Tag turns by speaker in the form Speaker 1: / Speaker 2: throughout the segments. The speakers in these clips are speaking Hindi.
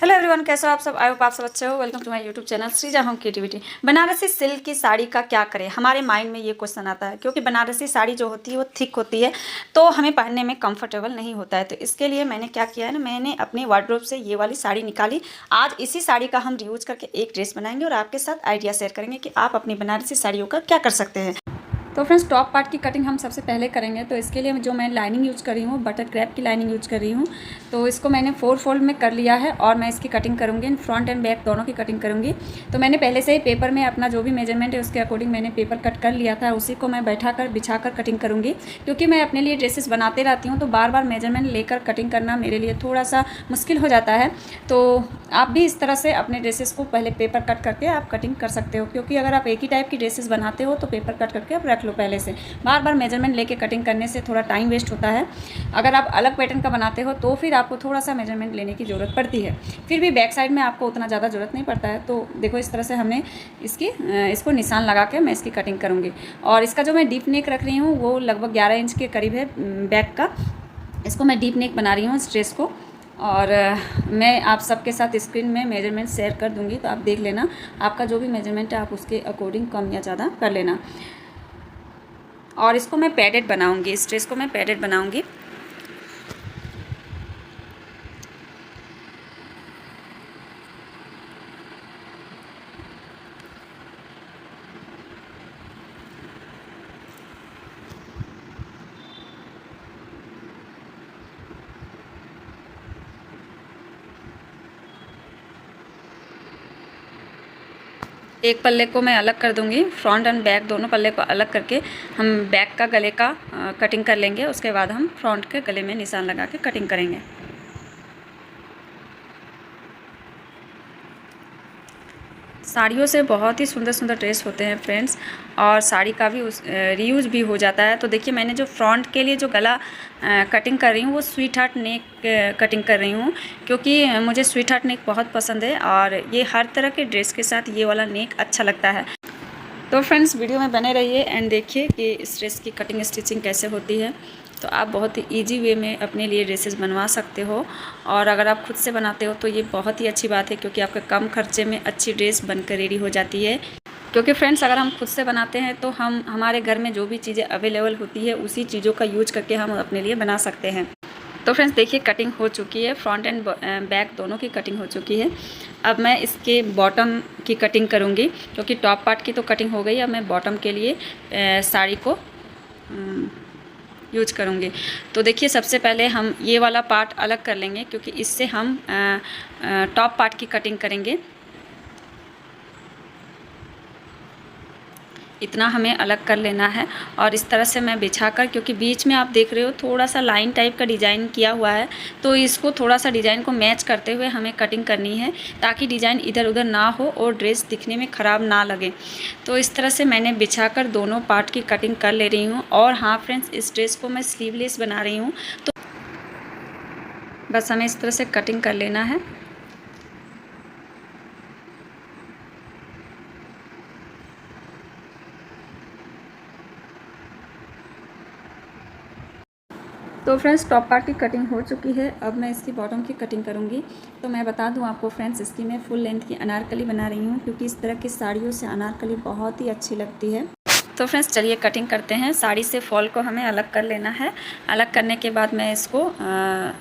Speaker 1: हेलो एवरीवन, कैसे हो आप सब? आई होप आप सब अच्छे हो। Welcome to my YouTube channel Sreeja home creativity. Banarasi silk की साड़ी का क्या करें, हमारे माइंड में ये क्वेश्चन आता है क्योंकि बनारसी साड़ी जो होती है वो थिक होती है, तो हमें पहनने में कंफर्टेबल नहीं होता है। तो इसके लिए मैंने क्या किया है ना, मैंने अपने वार्डरोब से ये वाली साड़ी निकाली। आज इसी साड़ी का हम रीयूज करके एक ड्रेस बनाएंगे और आपके साथ आइडिया शेयर करेंगे कि आप अपनी बनारसी साड़ियों का क्या कर सकते हैं। तो फ्रेंड्स, टॉप पार्ट की कटिंग हम सबसे पहले करेंगे। तो इसके लिए जो मैं लाइनिंग यूज़ कर रही हूँ, बटर क्रैप की लाइनिंग यूज़ कर रही हूँ। तो इसको मैंने 4 फोल्ड में कर लिया है और मैं इसकी कटिंग करूँगी, फ्रंट एंड बैक दोनों की कटिंग करूँगी। तो मैंने पहले से ही पेपर में अपना जो भी मेजरमेंट है उसके अकॉर्डिंग मैंने पेपर कट कर लिया था, उसी को मैं बिछा कर कटिंग करूँगी। क्योंकि मैं अपने लिए ड्रेसेस बनाते रहती हूँ, तो बार बार मेजरमेंट लेकर कटिंग करना मेरे लिए थोड़ा सा मुश्किल हो जाता है। तो आप भी इस तरह से अपने ड्रेसेस को पहले पेपर कट करके आप कटिंग कर सकते हो, क्योंकि अगर आप एक ही टाइप की ड्रेसेस बनाते हो तो पेपर कट करके आप रख लो पहले से। बार बार मेजरमेंट लेके कटिंग करने से थोड़ा टाइम वेस्ट होता है। अगर आप अलग पैटर्न का बनाते हो तो फिर आपको थोड़ा सा मेजरमेंट लेने की ज़रूरत पड़ती है। फिर भी बैक साइड में आपको उतना ज़्यादा ज़रूरत नहीं पड़ता है। तो देखो, इस तरह से हमने इसको निशान लगा के मैं इसकी कटिंग करूँगी। और इसका जो मैं डीप नेक रख रही हूँ वो लगभग 11 इंच के करीब है बैक का। इसको मैं डीप नेक बना रही हूँ इस ड्रेस को। और मैं आप सबके साथ स्क्रीन में मेजरमेंट शेयर कर दूँगी, तो आप देख लेना। आपका जो भी मेजरमेंट है आप उसके अकॉर्डिंग कम या ज़्यादा कर लेना। और इसको मैं पैडेड बनाऊंगी, इस ड्रेस को मैं पैडेड बनाऊंगी। एक पल्ले को मैं अलग कर दूंगी, फ्रंट एंड बैक दोनों पल्ले को अलग करके हम बैक का गले का कटिंग कर लेंगे। उसके बाद हम फ्रंट के गले में निशान लगा के कटिंग करेंगे। साड़ियों से बहुत ही सुंदर सुंदर ड्रेस होते हैं फ्रेंड्स, और साड़ी का भी रीयूज भी हो जाता है। तो देखिए, मैंने जो फ्रंट के लिए जो गला कटिंग कर रही हूँ वो स्वीट हार्ट नेक कटिंग कर रही हूँ, क्योंकि मुझे स्वीट हार्ट नेक बहुत पसंद है और ये हर तरह के ड्रेस के साथ ये वाला नेक अच्छा लगता है। तो फ्रेंड्स, वीडियो में बने रहिए एंड देखिए कि इस ड्रेस की कटिंग स्टिचिंग कैसे होती है। तो आप बहुत ही ईजी वे में अपने लिए ड्रेसेस बनवा सकते हो, और अगर आप खुद से बनाते हो तो ये बहुत ही अच्छी बात है, क्योंकि आपके कम खर्चे में अच्छी ड्रेस बनकर रेडी हो जाती है। क्योंकि फ्रेंड्स, अगर हम खुद से बनाते हैं तो हमारे घर में जो भी चीज़ें अवेलेबल होती है उसी चीज़ों का यूज करके हम अपने लिए बना सकते हैं। तो फ्रेंड्स देखिए, कटिंग हो चुकी है, फ्रंट एंड बैक दोनों की कटिंग हो चुकी है। अब मैं इसके बॉटम की कटिंग करूँगी, क्योंकि टॉप पार्ट की तो कटिंग हो गई। अब मैं बॉटम के लिए साड़ी को यूज करूँगी। तो देखिए, सबसे पहले हम ये वाला पार्ट अलग कर लेंगे, क्योंकि इससे हम टॉप पार्ट की कटिंग करेंगे। इतना हमें अलग कर लेना है और इस तरह से मैं बिछाकर, क्योंकि बीच में आप देख रहे हो थोड़ा सा लाइन टाइप का डिज़ाइन किया हुआ है, तो इसको थोड़ा सा डिज़ाइन को मैच करते हुए हमें कटिंग करनी है, ताकि डिज़ाइन इधर उधर ना हो और ड्रेस दिखने में ख़राब ना लगे। तो इस तरह से मैंने बिछाकर दोनों पार्ट की कटिंग कर ले रही हूँ। और हाँ फ्रेंड्स, इस ड्रेस को मैं स्लीवलेस बना रही हूँ, तो बस हमें इस तरह से कटिंग कर लेना है। तो फ्रेंड्स, टॉप पार्ट की कटिंग हो चुकी है। अब मैं इसकी बॉटम की कटिंग करूँगी। तो मैं बता दूँ आपको फ्रेंड्स, इसकी मैं फुल लेंथ की अनारकली बना रही हूँ, क्योंकि इस तरह की साड़ियों से अनारकली बहुत ही अच्छी लगती है। तो फ्रेंड्स चलिए कटिंग करते हैं। साड़ी से फॉल को हमें अलग कर लेना है। अलग करने के बाद मैं इसको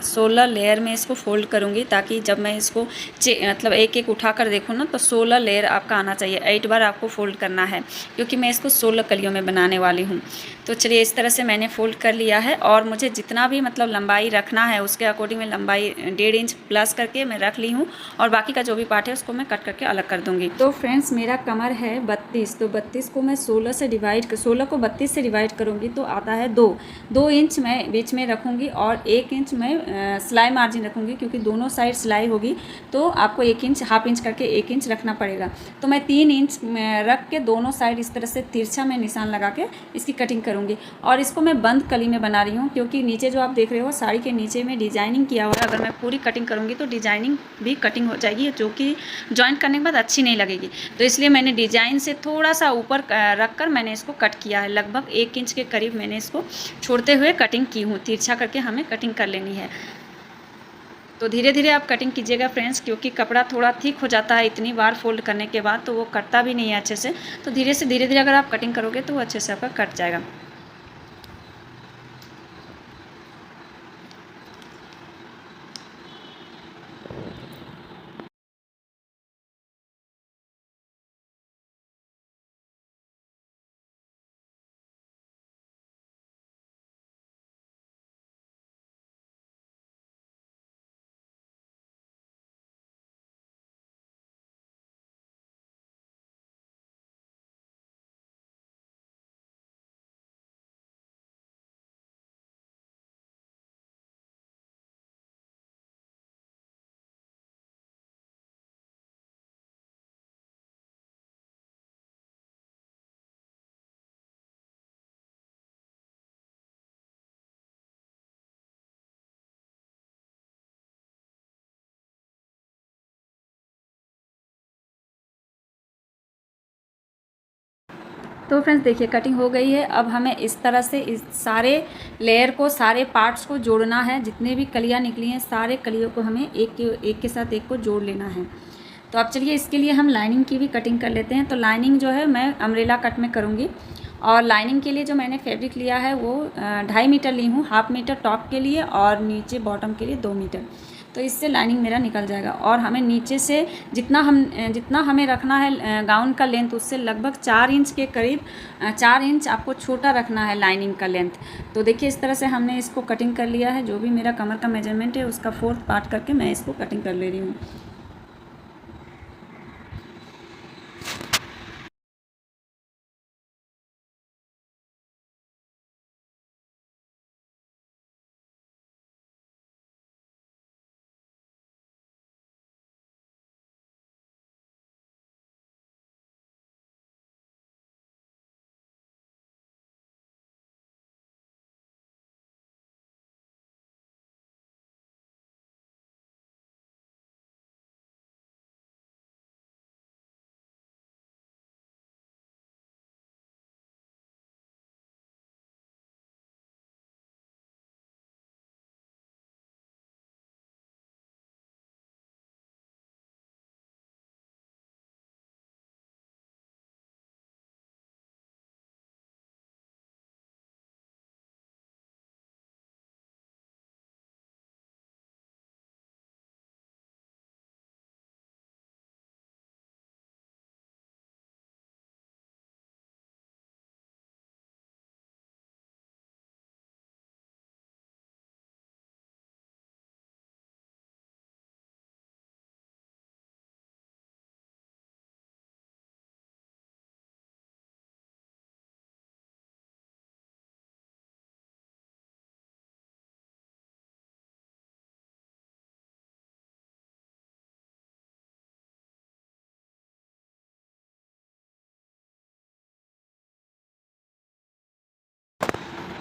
Speaker 1: 16 लेयर में इसको फोल्ड करूँगी, ताकि जब मैं इसको मतलब एक एक उठा कर देखूँ ना, तो 16 लेयर आपका आना चाहिए। 8 बार आपको फोल्ड करना है, क्योंकि मैं इसको 16 कलियों में बनाने वाली हूँ। तो चलिए, इस तरह से मैंने फोल्ड कर लिया है, और मुझे जितना भी मतलब लंबाई रखना है उसके अकॉर्डिंग मैं लंबाई 1.5 इंच प्लस करके मैं रख ली हूँ, और बाकी का जो भी पार्ट है उसको मैं कट करके अलग कर दूँगी। तो फ्रेंड्स, मेरा कमर है 32, तो 32 को मैं 16 को 32 से डिवाइड करूँगी तो आता है 2 इंच मैं बीच में रखूँगी, और 1 इंच मैं सिलाई मार्जिन रखूँगी, क्योंकि दोनों साइड सिलाई होगी तो आपको 1 इंच, हाफ इंच करके 1 इंच रखना पड़ेगा। तो मैं 3 इंच रख के दोनों साइड इस तरह से तिरछा में निशान लगा के इसकी कटिंग करूँगी। और इसको मैं बंद कली में बना रही हूँ, क्योंकि नीचे जो आप देख रहे हो साड़ी के नीचे में डिजाइनिंग किया हुआ है। अगर मैं पूरी कटिंग करूँगी तो डिजाइनिंग भी कटिंग हो जाएगी, जो कि जॉइंट करने के बाद अच्छी नहीं लगेगी। तो इसलिए मैंने डिजाइन से थोड़ा सा ऊपर रख कर मैंने इसको कट किया है। लगभग 1 इंच के करीब मैंने इसको छोड़ते हुए कटिंग की हूँ। तिरछा करके हमें कटिंग कर लेनी है। तो धीरे धीरे आप कटिंग कीजिएगा फ्रेंड्स, क्योंकि कपड़ा थोड़ा थिक हो जाता है इतनी बार फोल्ड करने के बाद, तो वो कटता भी नहीं है अच्छे से। तो धीरे धीरे अगर आप कटिंग करोगे तो वो अच्छे से आपका कट जाएगा। तो फ्रेंड्स देखिए कटिंग हो गई है। अब हमें इस तरह से इस सारे लेयर को, सारे पार्ट्स को जोड़ना है। जितने भी कलियाँ निकली हैं सारे कलियों को हमें एक के साथ एक को जोड़ लेना है। तो अब चलिए इसके लिए हम लाइनिंग की भी कटिंग कर लेते हैं। तो लाइनिंग जो है मैं अम्ब्रेला कट में करूँगी, और लाइनिंग के लिए जो मैंने फैब्रिक लिया है वो 2.5 मीटर ली हूँ। 1/2 मीटर टॉप के लिए और नीचे बॉटम के लिए 2 मीटर। तो इससे लाइनिंग मेरा निकल जाएगा। और हमें नीचे से जितना हमें रखना है गाउन का लेंथ, उससे लगभग 4 इंच के करीब, 4 इंच आपको छोटा रखना है लाइनिंग का लेंथ। तो देखिए इस तरह से हमने इसको कटिंग कर लिया है। जो भी मेरा कमर का मेजरमेंट है उसका 4th पार्ट करके मैं इसको कटिंग कर ले रही हूँ।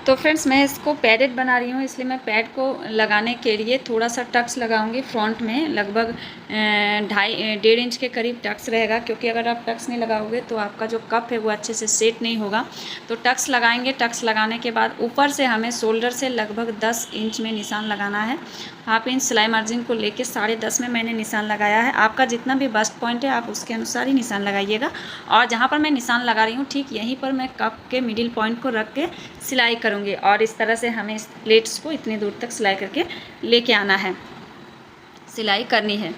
Speaker 1: तो फ्रेंड्स मैं इसको पैडेड बना रही हूँ, इसलिए मैं पैड को लगाने के लिए थोड़ा सा टक्स लगाऊंगी फ्रंट में। लगभग 1.5 के करीब टक्स रहेगा, क्योंकि अगर आप टक्स नहीं लगाओगे तो आपका जो कप है वो अच्छे से सेट नहीं होगा। तो टक्स लगाएंगे। टक्स लगाने के बाद ऊपर से हमें शोल्डर से लगभग 10 इंच में निशान लगाना है। 1/2 इंच सिलाई मार्जिन को लेके 10.5 में मैंने निशान लगाया है। आपका जितना भी बस्ट पॉइंट है आप उसके अनुसार ही निशान लगाइएगा। और जहाँ पर मैं निशान लगा रही हूँ ठीक यहीं पर मैं कप के मिडिल पॉइंट को रख के सिलाई करूँगी। और इस तरह से हमें इस प्लेट्स को इतनी दूर तक सिलाई करके लेके आना है, सिलाई करनी है।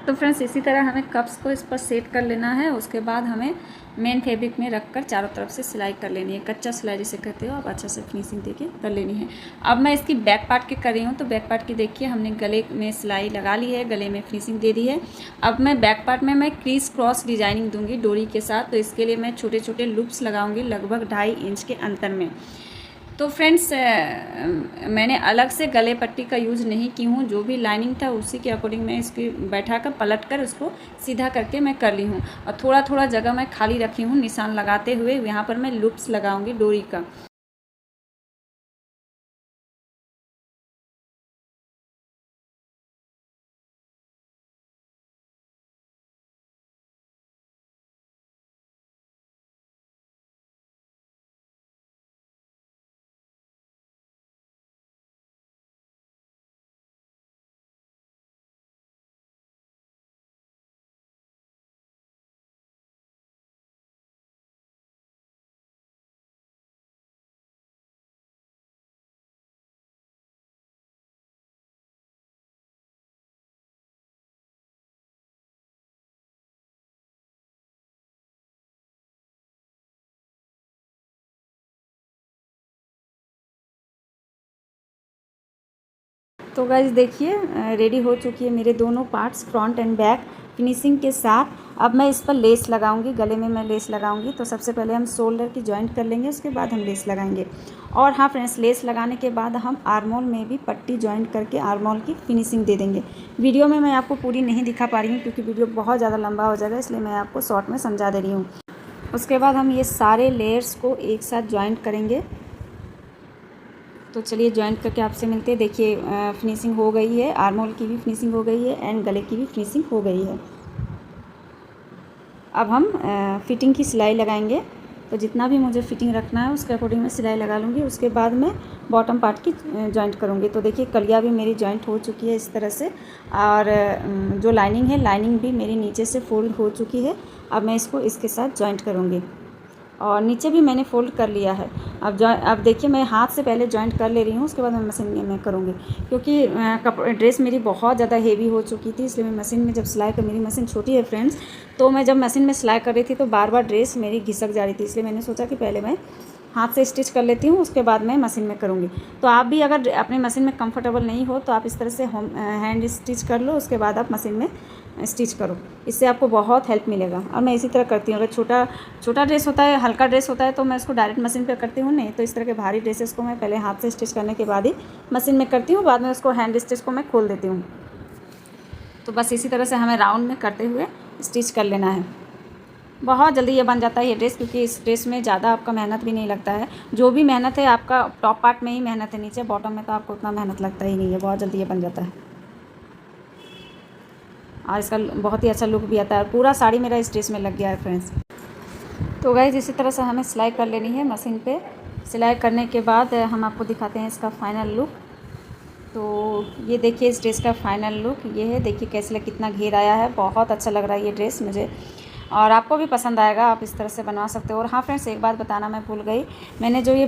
Speaker 1: तो फ्रेंड्स इसी तरह हमें कप्स को इस पर सेट कर लेना है। उसके बाद हमें मेन फैब्रिक में रखकर चारों तरफ से सिलाई कर लेनी है। कच्चा सिलाई जिसे कहते हो आप, अच्छा से फिनिशिंग देके कर लेनी है। अब मैं इसकी बैक पार्ट की कर रही हूँ। तो बैक पार्ट की देखिए हमने गले में सिलाई लगा ली है, गले में फिनिशिंग दे दी है। अब मैं बैक पार्ट में मैं क्रीज क्रॉस डिजाइनिंग दूंगी डोरी के साथ। तो इसके लिए मैं छोटे छोटे लूप्स लगाऊंगी लगभग 2.5 इंच के अंतर में। तो फ्रेंड्स मैंने अलग से गले पट्टी का यूज़ नहीं की हूँ, जो भी लाइनिंग था उसी के अकॉर्डिंग मैं इसकी बैठा कर पलट कर उसको सीधा करके मैं कर ली हूँ। और थोड़ा थोड़ा जगह मैं खाली रखी हूँ निशान लगाते हुए। यहाँ पर मैं लूप्स लगाऊंगी डोरी का। तो गाइस देखिए रेडी हो चुकी है मेरे दोनों parts, front end back finishing के साथ। अब मैं इस पर लेस लगाऊंगी, गले में मैं लेस लगाऊंगी। तो सबसे पहले हम शोल्डर की जॉइंट कर लेंगे, उसके बाद हम लेस लगाएंगे। और हाँ फ्रेंड्स, लेस लगाने के बाद हम आर्मोल में भी पट्टी जॉइंट करके आर्मोल की फिनिशिंग दे देंगे। वीडियो में मैं आपको पूरी नहीं दिखा पा रही हूँ क्योंकि वीडियो बहुत ज़्यादा लंबा हो जाएगा, इसलिए मैं आपको शॉर्ट में समझा दे रही हूँ। उसके बाद हम ये सारे लेयर्स को एक साथ जॉइंट करेंगे। तो चलिए जॉइंट करके आपसे मिलते हैं। देखिए फिनिशिंग हो गई है, आर्मोल की भी फिनिशिंग हो गई है एंड गले की भी फिनिशिंग हो गई है। अब हम फिटिंग की सिलाई लगाएंगे। तो जितना भी मुझे फिटिंग रखना है उसके अकॉर्डिंग मैं सिलाई लगा लूँगी। उसके बाद मैं बॉटम पार्ट की जॉइंट करूँगी। तो देखिए कलिया भी मेरी जॉइंट हो चुकी है इस तरह से, और जो लाइनिंग है लाइनिंग भी मेरी नीचे से फोल्ड हो चुकी है। अब मैं इसको इसके साथ जॉइंट करूँगी और नीचे भी मैंने फोल्ड कर लिया है। अब देखिए मैं हाथ से पहले जॉइंट कर ले रही हूँ, उसके बाद मैं मशीन में करूँगी क्योंकि ड्रेस मेरी बहुत ज़्यादा हेवी हो चुकी थी। इसलिए मैं मशीन में जब सिलाई कर, मेरी मशीन छोटी है फ्रेंड्स, तो मैं जब मशीन में सिलाई कर रही थी तो बार बार ड्रेस मेरी घिसक जा रही थी। इसलिए मैंने सोचा कि पहले मैं हाथ से स्टिच कर लेती हूँ, उसके बाद मैं मशीन में करूँगी। तो आप भी अगर अपनी मशीन में कंफर्टेबल नहीं हो तो आप इस तरह से हैंड स्टिच कर लो, उसके बाद आप मशीन में स्टिच करो। इससे आपको बहुत हेल्प मिलेगा। और मैं इसी तरह करती हूँ। अगर छोटा ड्रेस होता है, हल्का ड्रेस होता है, तो मैं उसको डायरेक्ट मशीन पे करती हूँ। नहीं तो इस तरह के भारी ड्रेसेस को मैं पहले हाथ से स्टिच करने के बाद ही मशीन में करती हूँ, बाद में उसको हैंड स्टिच को मैं खोल देती हूँ। तो बस इसी तरह से हमें राउंड में करते हुए स्टिच कर लेना है। बहुत जल्दी ये बन जाता है ये ड्रेस, क्योंकि इस ड्रेस में ज़्यादा आपका मेहनत भी नहीं लगता है। जो भी मेहनत है आपका टॉप पार्ट में ही मेहनत है, नीचे बॉटम में तो आपको उतना मेहनत लगता ही नहीं है। बहुत जल्दी ये बन जाता है और इसका बहुत ही अच्छा लुक भी आता है। पूरा साड़ी मेरा इस ड्रेस में लग गया है फ्रेंड्स। तो गाइस इसी तरह से हमें सिलाई कर लेनी है मशीन पे। सिलाई करने के बाद हम आपको दिखाते हैं इसका फाइनल लुक। तो ये देखिए इस ड्रेस का फाइनल लुक ये है। देखिए कैसे कितना घेर आया है, बहुत अच्छा लग रहा है ये ड्रेस मुझे, और आपको भी पसंद आएगा। आप इस तरह से बनवा सकते हो। और हाँ फ्रेंड्स, एक बात बताना मैं भूल गई, मैंने जो ये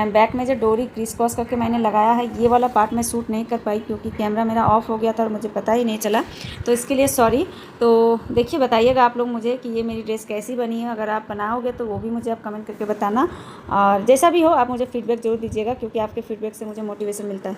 Speaker 1: बैक में जो डोरी क्रीस क्रॉस करके मैंने लगाया है, ये वाला पार्ट मैं शूट नहीं कर पाई क्योंकि कैमरा मेरा ऑफ हो गया था और मुझे पता ही नहीं चला, तो इसके लिए सॉरी। तो देखिए बताइएगा आप लोग मुझे कि ये मेरी ड्रेस कैसी बनी है। अगर आप बनाओगे तो वो भी मुझे आप कमेंट करके बताना, और जैसा भी हो आप मुझे फीडबैक जरूर दीजिएगा क्योंकि आपके फीडबैक से मुझे मोटिवेशन मिलता है।